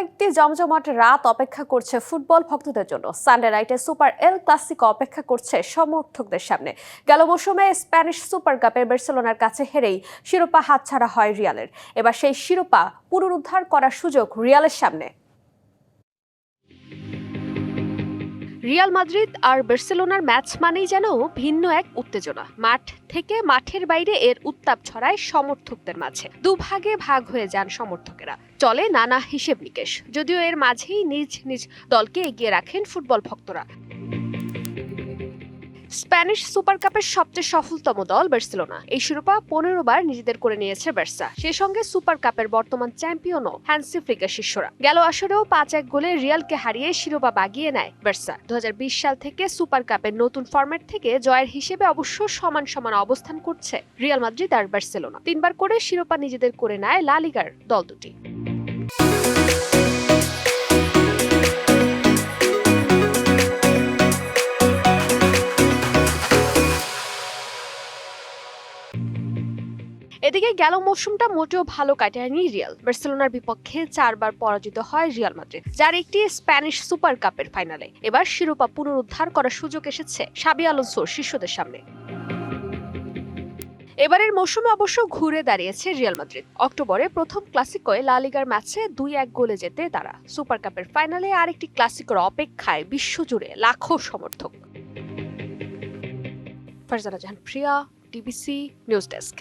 একটি জমজমাট রাত অপেক্ষা করছে ফুটবল ভক্তদের জন্য। সানডে নাইটে সুপার এল ক্লাসিকো অপেক্ষা করছে সমর্থকদের সামনে। গেল মৌসুমে স্প্যানিশ সুপার কাপে বার্সেলোনার কাছে হেরেই শিরোপা হাতছাড়া হয় রিয়ালের। এবার সেই শিরোপা পুনরুদ্ধার করার সুযোগ রিয়ালের সামনে। রিয়াল মাদ্রিদ আর বার্সেলোনার ম্যাচ মানেই যেন ভিন্ন এক উত্তেজনা। মাঠ থেকে মাঠের বাইরে এর উত্তাপ ছড়ায় সমর্থকদের মাঝে। দুভাগে ভাগ হয়ে যান সমর্থকেরা, চলে নানা হিসেব নিকেশ। যদিও এর মাঝেই নিজ নিজ দলকে এগিয়ে রাখেন ফুটবল ভক্তরা। স্প্যানিশ সুপার কাপের সবচেয়ে সফলতম দল বার্সেলোনা। এই শিরোপা 15 বার নিজেদের করে নিয়েছে বার্সা। সেই সঙ্গে সুপার কাপের বর্তমান চ্যাম্পিয়নও হ্যান্সি ফ্লিকের শিষ্যরা। গেল আসরেও 5-1 গোলে রিয়ালকে হারিয়ে শিরোপা বাগিয়ে নেয় বার্সা। 2020 সাল থেকে সুপার কাপের নতুন ফরম্যাট থেকে জয়ের হিসেবে অবশ্য সমান সমান অবস্থান করছে রিয়াল মাদ্রিদ আর বার্সেলোনা। 3 বার করে শিরোপা নিজেদের করে নেয় লা লিগার দল দুটি। এদিকে গেল মৌসুমটা মোটেও ভালো কাটায়নি রিয়াল। বার্সেলোনার বিপক্ষে 4 বার পরাজিত হয় রিয়াল মাদ্রিদ, যার একটি স্প্যানিশ সুপার কাপের ফাইনালে। এবার শিরোপা পুনরুদ্ধার করার সুযোগ এসেছে শাবি আলোনসোর শিষ্যদের সামনে। এবারের মৌসুমে অবশ্য ঘুরে দাঁড়িয়েছে রিয়াল মাদ্রিদ। অক্টোবরে প্রথম ক্লাসিকোয় লা লিগার ম্যাচে 2-1 গোলে জেতে তারা। সুপার কাপের ফাইনালে আরেকটি ক্লাসিকোর অপেক্ষায় বিশ্বজুড়ে লাখো সমর্থক। ফারজানা জাহান প্রিয়া, ডিবিসি নিউজ ডেস্ক।